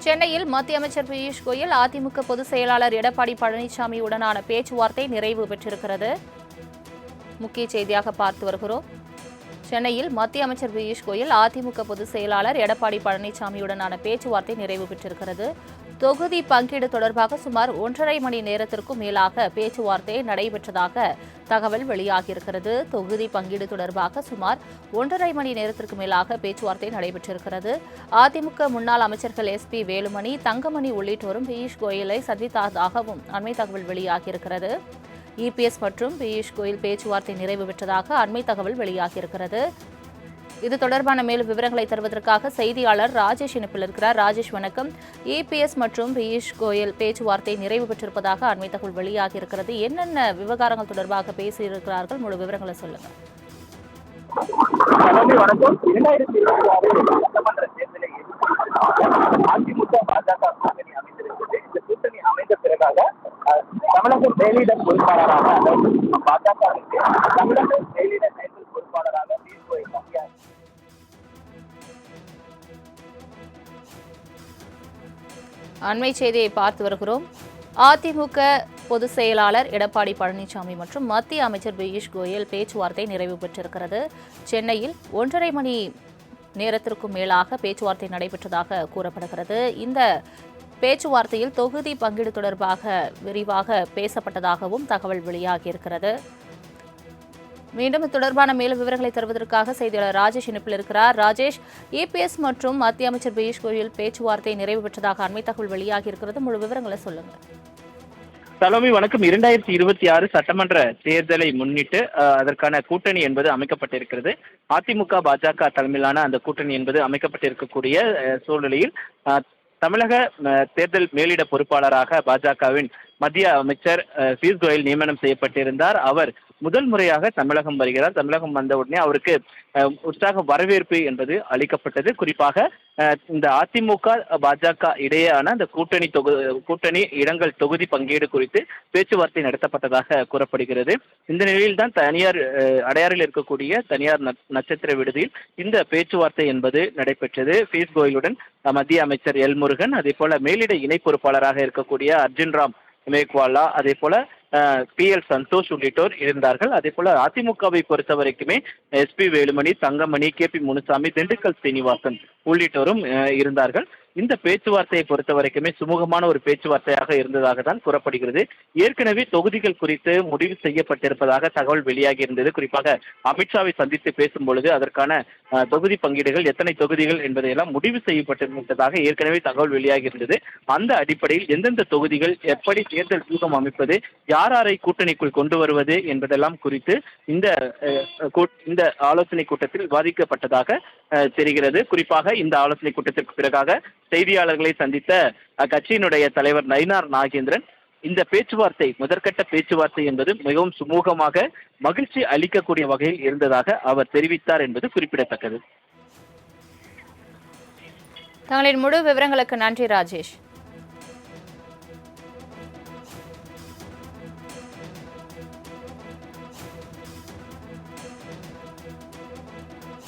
சென்னையில் மத்திய அமைச்சர் பியூஷ் கோயல் அதிமுக பொதுச் செயலாளர் எடப்பாடி பழனிசாமியுடனான பேச்சுவார்த்தை நிறைவு பெற்றிருக்கிறது. முக்கிய செய்தியாக பார்த்து வருகிறோம். சென்னையில் மத்திய அமைச்சர் பியூஷ் கோயல் அதிமுக பொதுச் செயலாளர் எடப்பாடி பழனிசாமியுடனான பேச்சுவார்த்தை நிறைவு பெற்றிருக்கிறது. தொகுதி பங்கீடு தொடர்பாக சுமார் 1.5 மணி நேரத்திற்கும் மேலாக பேச்சுவார்த்தை நடைபெற்றதாக தகவல் வெளியாகியிருக்கிறது. தொகுதி பங்கீடு தொடர்பாக சுமார் 1.5 மணி நேரத்திற்கு மேலாக பேச்சுவார்த்தை நடைபெற்றிருக்கிறது. அதிமுக முன்னாள் அமைச்சர்கள் SP வேலுமணி, தங்கமணி உள்ளிட்டோரும் பியூஷ் கோயலை சந்தித்ததாகவும் அண்மை தகவல் வெளியாகியிருக்கிறது. EPS மற்றும் பியூஷ் கோயல் பேச்சுவார்த்தை நிறைவு பெற்றதாக அண்மை தகவல் வெளியாகியிருக்கிறது. இது தொடர்பான மேலும் விவரங்களை தருவதற்காக செய்தியாளர் ராஜேஷ் இணைப்பில் இருக்கிறார். ராஜேஷ், வணக்கம். EPS மற்றும் பியூஷ் கோயல் பேச்சுவார்த்தை நிறைவு பெற்றிருப்பதாக அண்மை தகவல் வெளியாகி இருக்கிறது. என்னென்ன விவகாரங்கள் தொடர்பாக பேசியிருக்கிறார்கள்? முழு விவரங்களை சொல்லுங்க. வணக்கம். 2026 சட்டமன்ற தேர்தலில் அதிமுக பாஜக கூட்டணி அமைந்திருக்கிறது. இந்த கூட்டணி அமைந்த பிறகாக தமிழக மேலிட பொறுப்பாளராக, அதாவது பாஜகவிற்கு தமிழக மேலிட தேர்தல் பொறுப்பாளராக பியூஷ் கோயல் அண்மை செய்தியை பார்த்து வருகிறோம். அதிமுக பொதுச் செயலாளர் எடப்பாடி பழனிசாமி மற்றும் மத்திய அமைச்சர் பியூஷ் கோயல் பேச்சுவார்த்தை நிறைவு பெற்றிருக்கிறது. சென்னையில் 1.5 மணி நேரத்திற்கும் மேலாக பேச்சுவார்த்தை நடைபெற்றதாக கூறப்படுகிறது. இந்த பேச்சுவார்த்தையில் தொகுதி பங்கீடு தொடர்பாக விரிவாக பேசப்பட்டதாகவும் தகவல் வெளியாகியிருக்கிறது. மீண்டும் தொடர்பான மேலும் விவரங்களை தருவதற்காக செய்தியாளர் ராஜேஷ் இணைப்பில் இருக்கிறார். ராஜேஷ், EPS மற்றும் மத்திய அமைச்சர் பியூஷ் கோயல் பேச்சுவார்த்தை நிறைவு பெற்றதாக அண்மை தகவல் வெளியாகி இருக்கிறது. முழு விவரங்களை சொல்லுங்க. சலோமி, வணக்கம். 2026 சட்டமன்ற தேர்தலை முன்னிட்டு அதற்கான கூட்டணி என்பது அமைக்கப்பட்டிருக்கிறது. அதிமுக பாஜக தலைமையிலான அந்த கூட்டணி என்பது அமைக்கப்பட்டிருக்கக்கூடிய சூழ்நிலையில் தமிழக தேர்தல் மேலிட பொறுப்பாளராக பாஜகவின் மத்திய அமைச்சர் பியூஷ் கோயல் நியமனம் செய்யப்பட்டிருந்தார். அவர் முதல் முறையாக தமிழகம் வருகிறார். தமிழகம் வந்த உடனே அவருக்கு உற்சாக வரவேற்பு என்பது அளிக்கப்பட்டது. குறிப்பாக இந்த அதிமுக பாஜக இடையேயான அந்த கூட்டணி இடங்கள் தொகுதி பங்கீடு குறித்து பேச்சுவார்த்தை நடத்தப்பட்டதாக கூறப்படுகிறது. இந்த நிலையில்தான் அடையாறில் இருக்கக்கூடிய தனியார் நட்சத்திர விடுதியில் இந்த பேச்சுவார்த்தை என்பது நடைபெற்றது. பியூஷ் கோயலுடன் மத்திய அமைச்சர் எல் முருகன், அதே போல மேலிட இணை பொறுப்பாளராக இருக்கக்கூடிய அர்ஜுன் ராம் மேக்வாலா, அதே போல PL சந்தோஷ் உள்ளிட்டோர் இருந்தார்கள். அதே போல அதிமுகவை பொறுத்த வரைக்குமே SP வேலுமணி, தங்கமணி, KP முனுசாமி, திண்டுக்கல் சீனிவாசன் உள்ளிட்டோரும் இருந்தார்கள். இந்த பேச்சுவார்த்தையை பொறுத்த வரைக்குமே சுமூகமான ஒரு பேச்சுவார்த்தையாக இருந்ததாக தான் கூறப்படுகிறது. ஏற்கனவே தொகுதிகள் குறித்து முடிவு செய்யப்பட்டிருப்பதாக தகவல் வெளியாகி இருந்தது. குறிப்பாக அமித்ஷாவை சந்தித்து பேசும் பொழுது அதற்கான தொகுதி பங்கீடுகள், எத்தனை தொகுதிகள் என்பதையெல்லாம் முடிவு செய்யப்பட்டிருந்ததாக ஏற்கனவே தகவல் வெளியாகி இருந்தது. அந்த அடிப்படையில் எந்தெந்த தொகுதிகள், எப்படி தேர்தல் வியூகம் அமைப்பது, யாரை கூட்டணிக்குள் கொண்டு வருவது என்பதெல்லாம் குறித்து இந்த ஆலோசனை கூட்டத்தில் விவாதிக்கப்பட்டதாக தெரிகிறது. குறிப்பாக இந்த ஆலோசனை கூட்டத்திற்கு பிறகாக செய்தியாளர்களை சந்தித்த கட்சியினுடைய தலைவர் நயினார் நாகேந்திரன், இந்த பேச்சுவார்த்தை, முதற்கட்ட பேச்சுவார்த்தை என்பது மிகவும் சுமூகமாக மகிழ்ச்சி அளிக்கக்கூடிய வகையில் இருந்ததாக அவர் தெரிவித்தார் என்பது குறிப்பிடத்தக்கது. தங்களின் முழு விவரங்களுக்கு நன்றி ராஜேஷ்.